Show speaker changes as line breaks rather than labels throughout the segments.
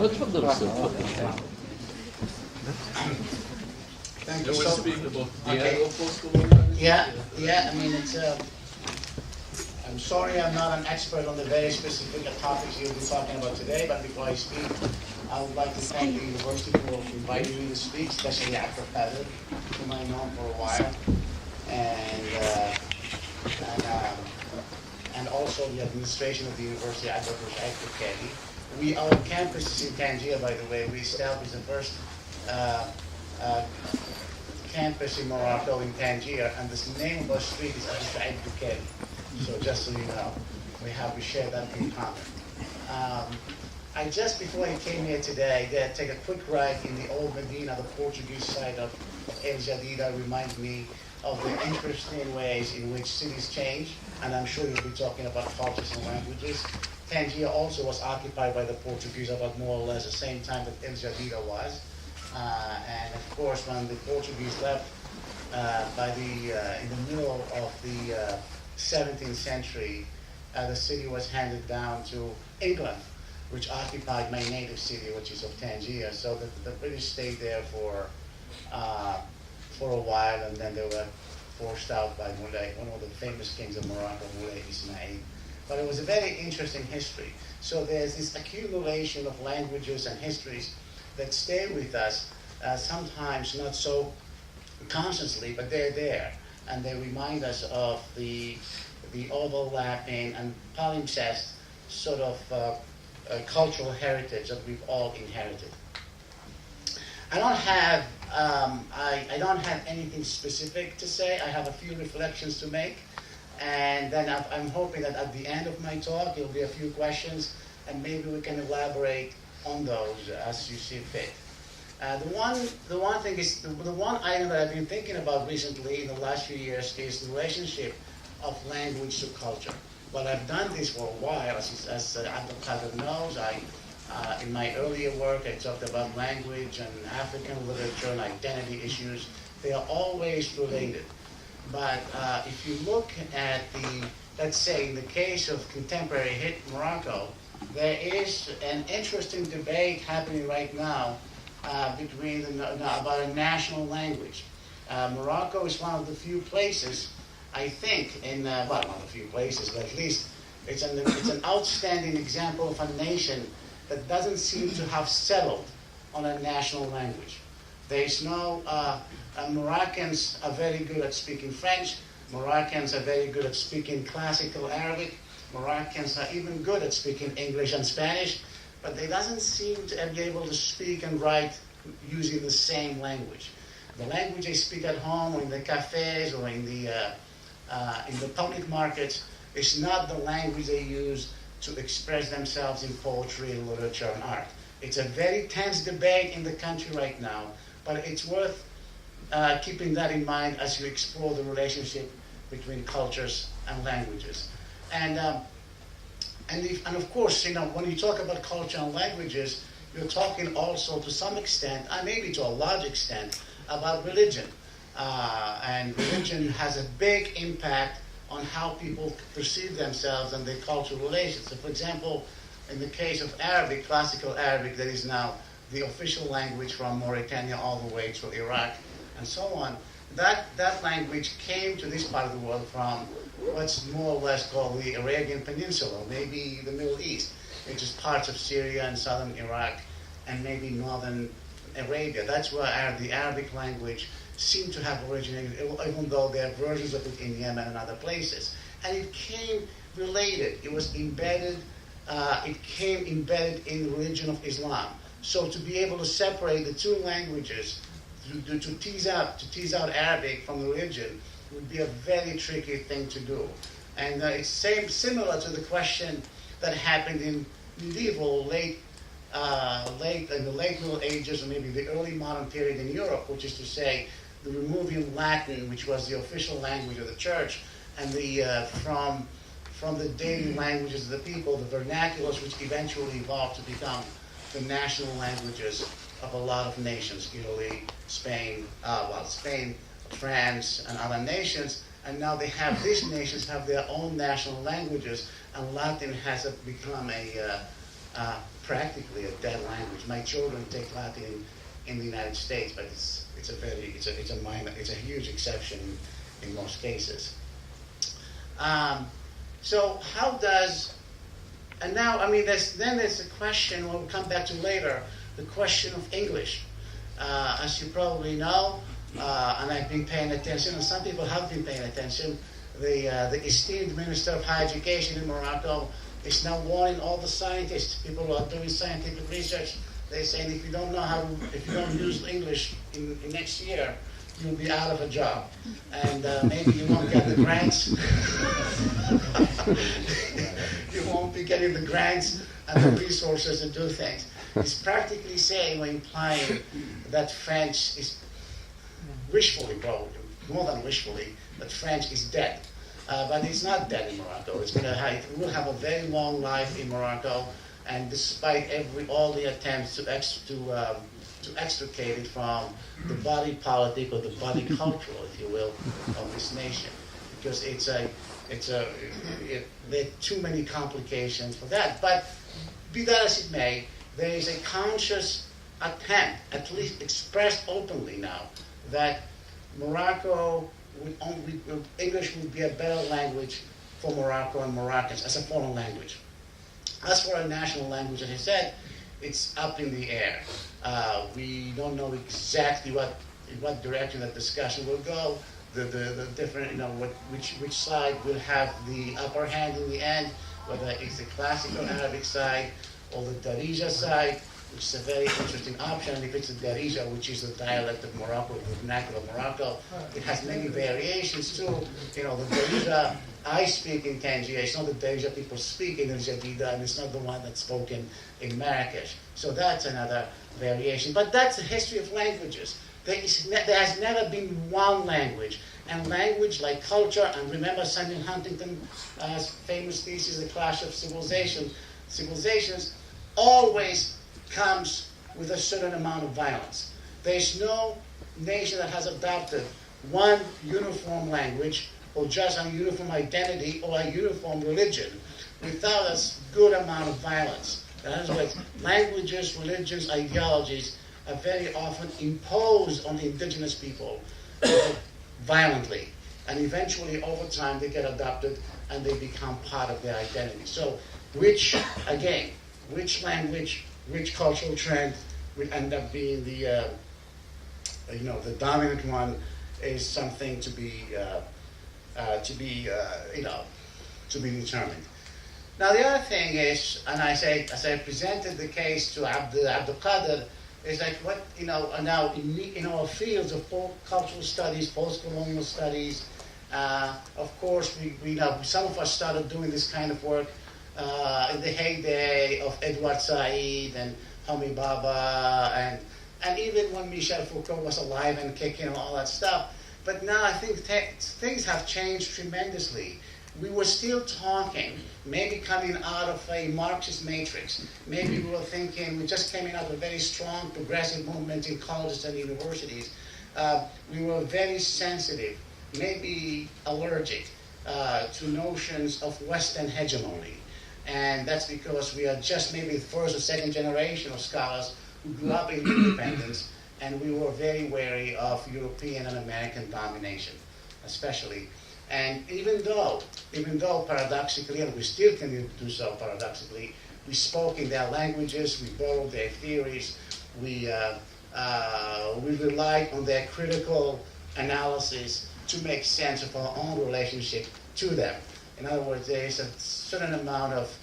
تفضل استاذ.
Thank you.
We're
So,
speaking about
okay. Yeah. I mean, it's. I'm sorry, I'm not an expert on the very specific topics you'll be talking about today. But before I speak, I would like to thank the university for inviting me to speak, especially Dr. Feather, whom I've known for a while, and also the administration of the university, Dr. Kedi. Our campus is in Tangier, by the way. We established the first campus in Morocco in Tangier, and the name of our street is Abu Sa'id Bukeri. So just so you know, we share that in common. I just before I came here today, I take a quick ride in the old Medina, the Portuguese side of El Jadida. Reminds me of the interesting ways in which cities change, and I'm sure you'll be talking about cultures and languages. Tangier also was occupied by the Portuguese about more or less the same time that El Jadida was. And of course, when the Portuguese left in the middle of the 17th century, the city was handed down to England, which occupied my native city, which is of Tangier. So the British stayed there for a while, and then they were forced out by Moulay, one of the famous kings of Morocco, Moulay Ismail. But it was a very interesting history. So there's this accumulation of languages and histories that stay with us, sometimes not so consciously, but they're there. And they remind us of the overlapping and palimpsest sort of cultural heritage that we've all inherited. I don't have anything specific to say. I have a few reflections to make. And then I'm hoping that at the end of my talk, there'll be a few questions, and maybe we can elaborate on those as you see fit. The one item that I've been thinking about recently in the last few years is the relationship of language to culture. Well, I've done this for a while, as Abdul Qadir knows. In my earlier work, I talked about language and African literature and identity issues. They are always related. But if you look at let's say in the case of contemporary Morocco, there is an interesting debate happening right now about a national language. Morocco is one of the few places, I think, one of the few places, but at least it's an outstanding example of a nation that doesn't seem to have settled on a national language. There's no, Moroccans are very good at speaking French. Moroccans are very good at speaking classical Arabic. Moroccans are even good at speaking English and Spanish, but they doesn't seem to be able to speak and write using the same language. The language they speak at home or in the cafes or in the public markets is not the language they use to express themselves in poetry and literature and art. It's a very tense debate in the country right now, but it's worth keeping that in mind as you explore the relationship between cultures and languages. And of course, when you talk about culture and languages, you're talking also to some extent, and maybe to a large extent, about religion. And religion has a big impact on how people perceive themselves and their cultural relations. So, for example, in the case of Arabic, classical Arabic, that is now the official language from Mauritania all the way to Iraq and so on, that language came to this part of the world from what's more or less called the Arabian Peninsula, maybe the Middle East, which is parts of Syria and southern Iraq and maybe northern Arabia. That's where the Arabic language seemed to have originated, even though there are versions of it in Yemen and other places. And it came related. It was embedded. It came embedded in the religion of Islam. So to be able to separate the two languages, to tease out Arabic from the religion, would be a very tricky thing to do. And it's similar to the question that happened in medieval late Middle Ages, or maybe the early modern period in Europe, which is to say, the removing Latin, which was the official language of the church, and from the daily languages of the people, the vernaculars, which eventually evolved to become the national languages of a lot of nations, Italy, Spain, France, and other nations, And now these nations have their own national languages, and Latin has become practically a dead language. My children take Latin in the United States, but it's a huge exception in most cases. So how does, and now, I mean, there's a question we'll come back to later, the question of English. As you probably know, and I've been paying attention, and some people have been paying attention, the esteemed Minister of Higher Education in Morocco is now warning all the scientists, people who are doing scientific research. They're saying if you don't use English in next year, you'll be out of a job, and maybe you won't get the grants. You won't be getting the grants and the resources to do things. He's practically saying or implying that French is wishfully, probably more than wishfully, that French is dead. But it's not dead in Morocco. It will have a very long life in Morocco, and despite all the attempts to extricate it from the body politic or the body cultural, if you will, of this nation, because there are too many complications for that. But be that as it may, there is a conscious attempt, at least expressed openly now, that English would be a better language for Morocco and Moroccans as a foreign language. As for a national language, as I said, it's up in the air. We don't know exactly in what direction that discussion will go. The different, which side will have the upper hand in the end, whether it's the classical Arabic side or the Darija side, which is a very interesting option. If it's the Darija, which is the dialect of Morocco, the vernacular of Morocco, it has many variations too. The Darija I speak in Tangier, it's not the Darija people speak in Jadida, and it's not the one that's spoken in Marrakesh. So that's another variation. But that's the history of languages. There has never been one language. And language, like culture, and remember Samuel Huntington's famous thesis, The Clash of Civilizations, always comes with a certain amount of violence. There's no nation that has adopted one uniform language or just a uniform identity or a uniform religion without a good amount of violence. In other words, languages, religions, ideologies are very often imposed on the indigenous people violently. And eventually, over time, they get adopted and they become part of their identity. So, which language, which cultural trend will end up being the dominant one is something to be determined. Now the other thing is, and as I presented the case to Abdul Qadir, is like now in our fields of cultural studies, post-colonial studies, of course we know some of us started doing this kind of work in the heyday of Edward Said and Homi Bhabha and even when Michel Foucault was alive and kicking and all that stuff. But now I think things have changed tremendously. We were still talking, maybe coming out of a Marxist matrix. Maybe we were thinking, we just came out of a very strong progressive movement in colleges and universities. We were very sensitive, maybe allergic to notions of Western hegemony. And that's because we are just maybe the first or second generation of scholars who grew up in independence, and we were very wary of European and American domination, especially. And even though paradoxically, and we still can do so paradoxically, we spoke in their languages, we borrowed their theories, we relied on their critical analysis to make sense of our own relationship to them. In other words, there is a certain amount of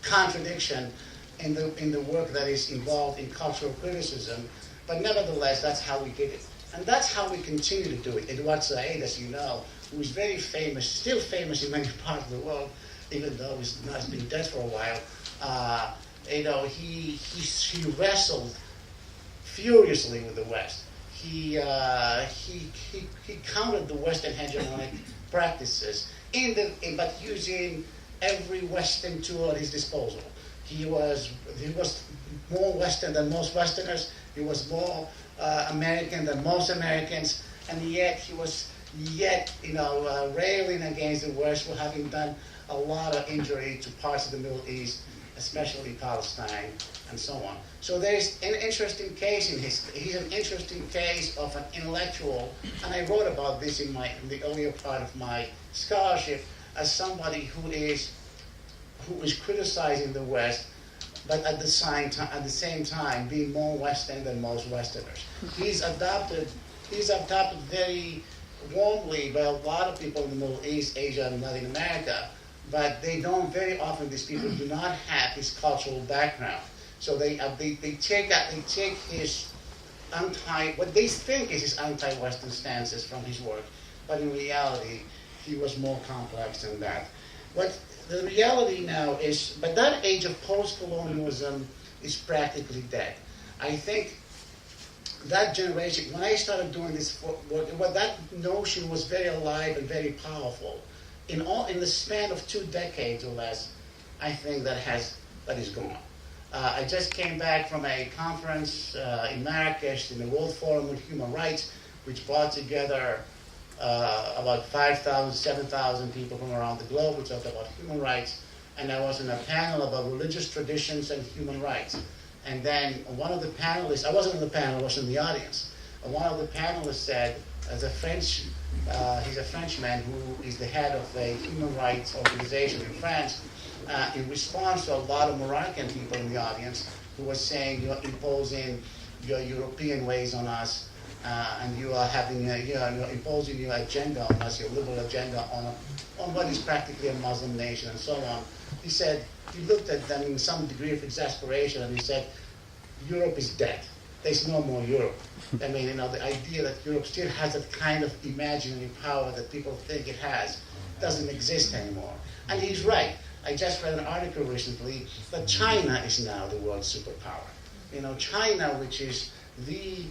contradiction in the work that is involved in cultural criticism, but nevertheless, that's how we did it. And that's how we continue to do it. Edward Said, as you know, who is very famous, still famous in many parts of the world, even though he's been dead for a while, he wrestled furiously with the West. He countered the Western hegemonic practices, but using every Western tool at his disposal. He was more Western than most Westerners, He was more American than most Americans, and yet he was railing against the West for having done a lot of injury to parts of the Middle East, especially Palestine, and so on. So there's an interesting case in history. He's an interesting case of an intellectual, and I wrote about this in the earlier part of my scholarship, as somebody who is criticizing the West, but at the same time being more Western than most Westerners. He's adopted very warmly by a lot of people in the Middle East, Asia, and Latin America, but they don't very often. These people do not have his cultural background, so they take his what they think is his anti-Western stances from his work, but in reality, he was more complex than that. What the reality now is, but that age of post-colonialism is practically dead. I think that generation, when I started doing this work, that notion was very alive and very powerful. In the span of 2 decades or less, I think that is gone. I just came back from a conference in Marrakesh in the World Forum on Human Rights, which brought together about 5,000, 7,000 people from around the globe. We talked about human rights, and I was in a panel about religious traditions and human rights. And then one of the panelists, I wasn't in the panel, I was in the audience. One of the panelists said, as a French, he's a Frenchman who is the head of a human rights organization in France, in response to a lot of Moroccan people in the audience who were saying, you're imposing your European ways on us, and you are having, you're imposing your agenda on us, your liberal agenda on what is practically a Muslim nation, and so on. He said, he looked at them in some degree of exasperation, and he said, Europe is dead. There's no more Europe. I mean, the idea that Europe still has that kind of imaginary power that people think it has doesn't exist anymore. And he's right. I just read an article recently that China is now the world superpower. China, which is the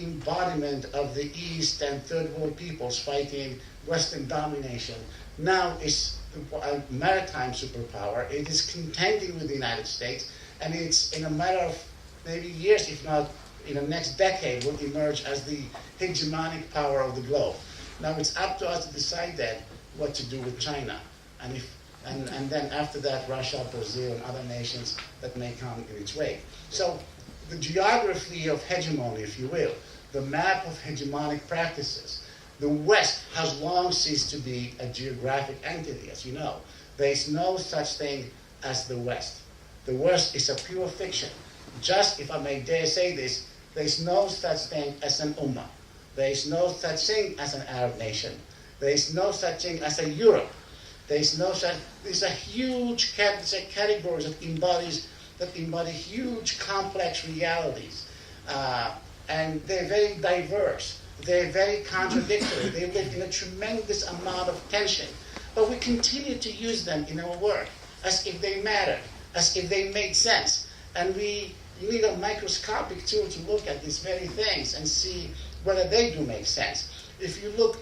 embodiment of the East and Third World peoples fighting Western domination, now is a maritime superpower. It is contending with the United States, and it's in a matter of maybe years, if not in the next decade, will emerge as the hegemonic power of the globe. Now it's up to us to decide then what to do with China, and then after that, Russia, Brazil, and other nations that may come in its wake. So the geography of hegemony, if you will, the map of hegemonic practices. The West has long ceased to be a geographic entity, as you know. There is no such thing as the West. The West is a pure fiction. Just, if I may dare say this, there is no such thing as an Ummah. There is no such thing as an Arab nation. There is no such thing as a Europe. There is no such. There's a huge categories that embody huge, complex realities, and they're very diverse. They're very contradictory. They live in a tremendous amount of tension. But we continue to use them in our work as if they mattered, as if they made sense. And you need a microscopic tool to look at these very things and see whether they do make sense. If you look,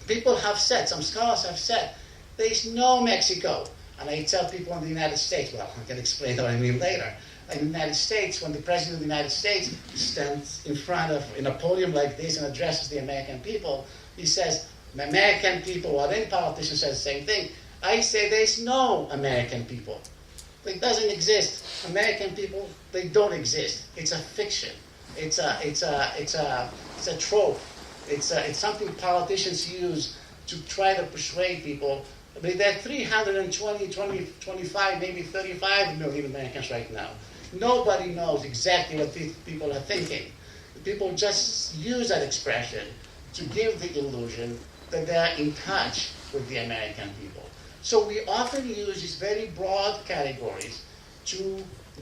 people have said, some scholars have said, there is no Mexico. And I tell people in the United States, well, I can explain what I mean later. In the United States, when the President of the United States stands in a podium like this and addresses the American people, he says, American people, or any politician says the same thing. I say there's no American people. It doesn't exist. American people, they don't exist. It's a fiction. It's a trope. It's something politicians use to try to persuade people. I mean, there are 25, maybe 35 million Americans right now. Nobody knows exactly what people are thinking. People just use that expression to give the illusion that they are in touch with the American people. So we often use these very broad categories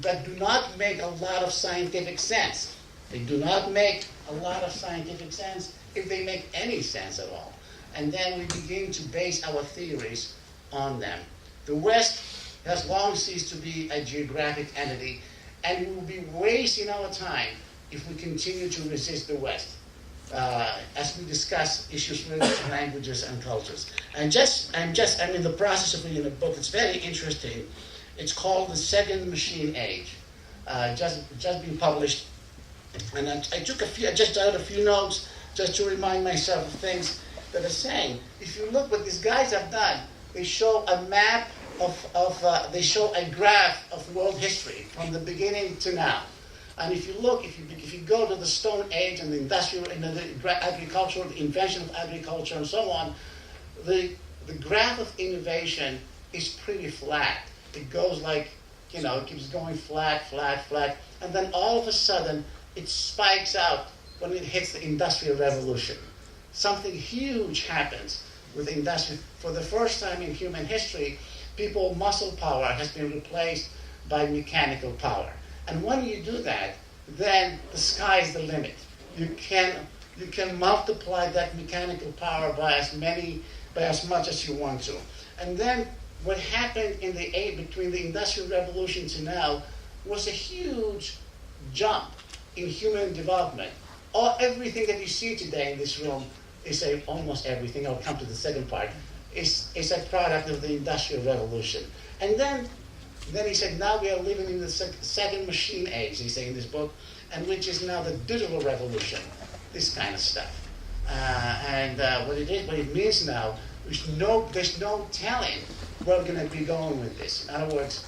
that do not make a lot of scientific sense. They do not make a lot of scientific sense if they make any sense at all. And then we begin to base our theories on them. The West has long ceased to be a geographic entity, and we will be wasting our time if we continue to resist the West as we discuss issues related to languages and cultures. I'm in the process of reading a book. It's very interesting. It's called The Second Machine Age. Just been published And I took I just out a few notes just to remind myself of things that are saying. If you look what these guys have done, they show a map they show a graph of world history from the beginning to now. And if you look, if you go to the Stone Age and the industrial and the agricultural, the invention of agriculture and so on, the graph of innovation is pretty flat. It goes like, it keeps going flat, flat, flat, and then all of a sudden it spikes out when it hits the Industrial Revolution. Something huge happens with the industry. For the first time in human history, muscle power has been replaced by mechanical power. And when you do that, then the sky is the limit. You can multiply that mechanical power by as much as you want to. And then what happened between the Industrial Revolution to now was a huge jump in human development. Everything that you see today in this room almost everything. I'll come to the second part. Is a product of the Industrial Revolution. And then he said, now we are living in the second machine age, he said in this book, and which is now the digital revolution, this kind of stuff. What it means now, there's no telling where we're going to be going with this. In other words,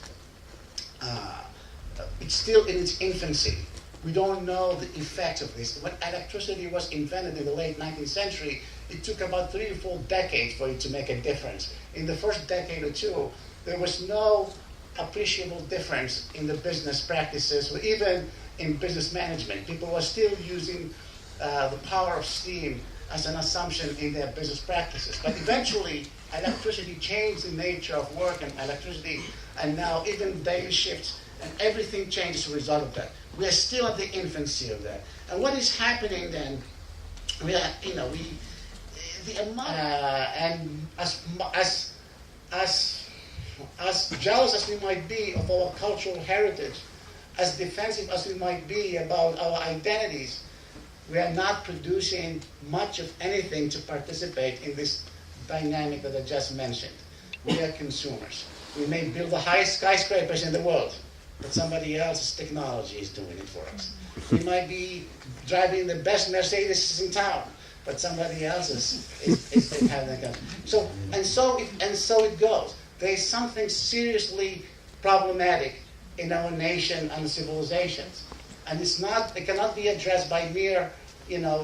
it's still in its infancy. We don't know the effects of this. When electricity was invented in the late 19th century, it took about 3 or 4 decades for it to make a difference. In the first decade or two, there was no appreciable difference in the business practices, or even in business management. People were still using the power of steam as an assumption in their business practices. But eventually, electricity changed the nature of work and electricity, and now even daily shifts, and everything changed as a result of that. We are still at the infancy of that. And what is happening then, and as jealous as we might be of our cultural heritage, as defensive as we might be about our identities, we are not producing much of anything to participate in this dynamic that I just mentioned. We are consumers. We may build the highest skyscrapers in the world, but somebody else's technology is doing it for us. We might be driving the best Mercedes in town, but somebody else is having that. So it goes. There is something seriously problematic in our nation and civilizations, and it cannot be addressed by mere,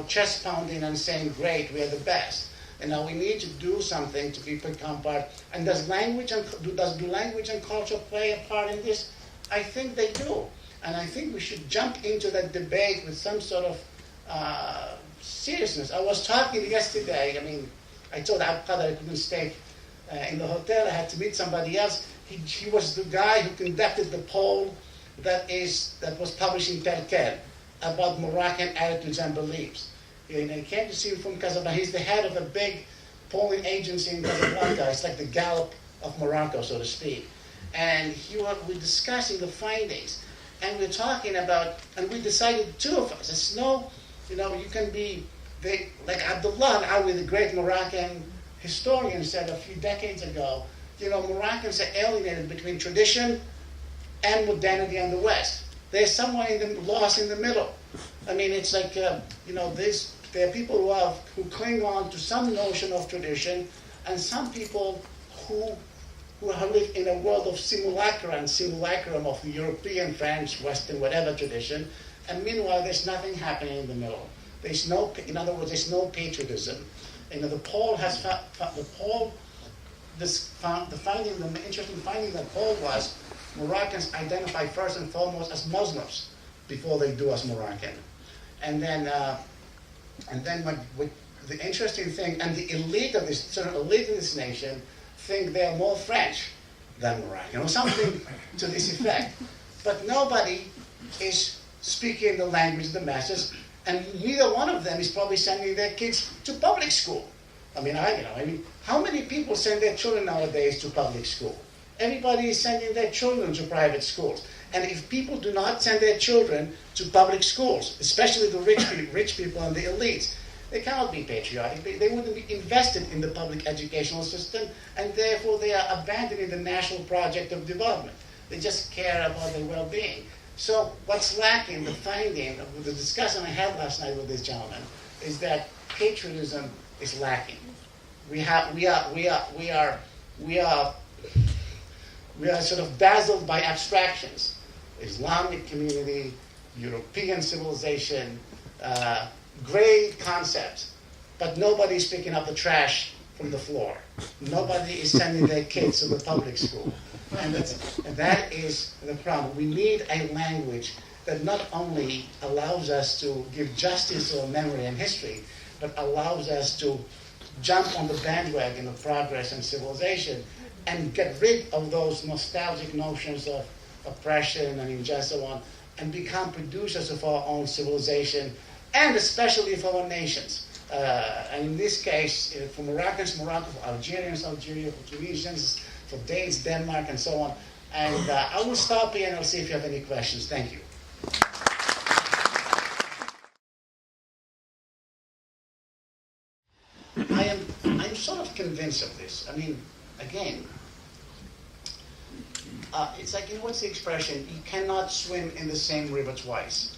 chest pounding and saying, "Great, we are the best." We need to do something to become part. And does language and culture play a part in this? I think they do, and I think we should jump into that debate with some sort of seriousness. I was talking yesterday. I told Abqa that I couldn't stay in the hotel. I had to meet somebody else. He was the guy who conducted the poll that was published in Telkel about Moroccan attitudes and beliefs. He came to see him from Casablanca. He's the head of a big polling agency in Casablanca. It's like the Gallup of Morocco, so to speak. And we're discussing the findings, and we're talking about, and we decided, two of us, it's you can be, like Abdullah Al-Awi, the great Moroccan historian, said a few decades ago, Moroccans are alienated between tradition and modernity and the West. They're somewhere lost in the middle. It's like, there are people who cling on to some notion of tradition, and some people who live in a world of simulacrum of the European, French, Western, whatever tradition, and meanwhile there's nothing happening in the middle. In other words, there's no patriotism. The interesting finding that poll was Moroccans identify first and foremost as Muslims before they do as Moroccan, and then what the interesting thing, and the elite of this nation think they're more French than Moroccan, or something to this effect. But nobody is speaking the language of the masses, and neither one of them is probably sending their kids to public school. How many people send their children nowadays to public school? Everybody is sending their children to private schools. And if people do not send their children to public schools, especially the rich people and the elites, they cannot be patriotic. They wouldn't be invested in the public educational system, and therefore they are abandoning the national project of development. They just care about their well-being. So what's lacking, the finding of the discussion I had last night with this gentleman, is that patriotism is lacking. We are sort of dazzled by abstractions. Islamic community, European civilization, great concepts, but nobody's picking up the trash from the floor. Nobody is sending their kids to the public school. And that is the problem. We need a language that not only allows us to give justice to our memory and history, but allows us to jump on the bandwagon of progress and civilization and get rid of those nostalgic notions of oppression and injustice and so on, and become producers of our own civilization, and especially for our nations. And in this case, for Moroccans, Morocco, for Algerians, Algeria, for Tunisians, for Danes, Denmark, and so on. And I will stop here and I'll see if you have any questions. Thank you. I'm sort of convinced of this. I mean, again, it's like, what's the expression? You cannot swim in the same river twice.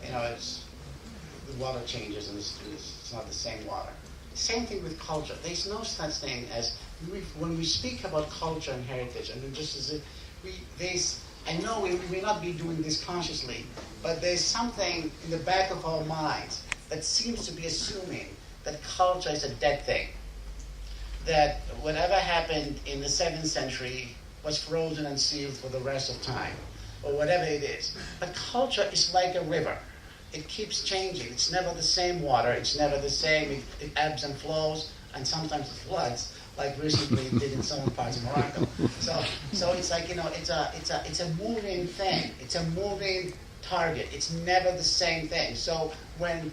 It's the water changes and it's not the same water. Same thing with culture. There's no such thing as, when we speak about culture and heritage, I mean, just as if I know we may not be doing this consciously, but there's something in the back of our minds that seems to be assuming that culture is a dead thing. That whatever happened in the 7th century was frozen and sealed for the rest of time, or whatever it is. But culture is like a river. It keeps changing. It's never the same water. It's never the same. It ebbs and flows, and sometimes it floods, like recently it did in some parts of Morocco. So it's like, it's a moving thing. It's a moving target. It's never the same thing. So the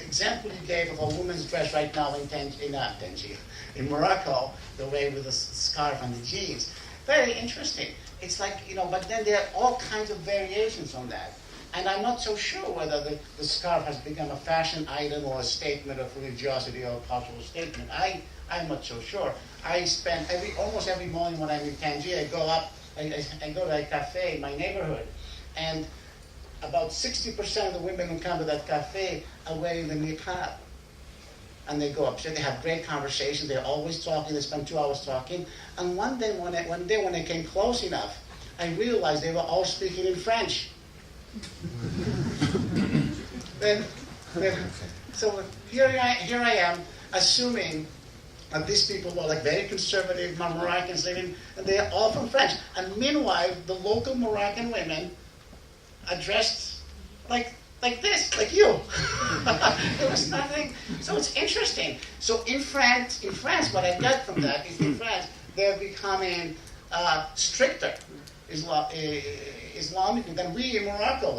example you gave of a woman's dress right now in Morocco, the way with the scarf and the jeans, very interesting. It's like, but then there are all kinds of variations on that. And I'm not so sure whether the scarf has become a fashion item or a statement of religiosity or a cultural statement. I'm not so sure. I spend almost every morning when I'm in Tangier, I go to a cafe in my neighborhood, and about 60% of the women who come to that cafe are wearing the niqab. And they go upstairs, they have great conversations, they're always talking, they spend 2 hours talking. And one day when I came close enough, I realized they were all speaking in French. So here I am, assuming that these people were like very conservative Moroccans living, and they are all from France. And meanwhile, the local Moroccan women are dressed like this, like you. There was nothing. So it's interesting. So in France, what I got from that is in France, they're becoming stricter Islamic than we in Morocco.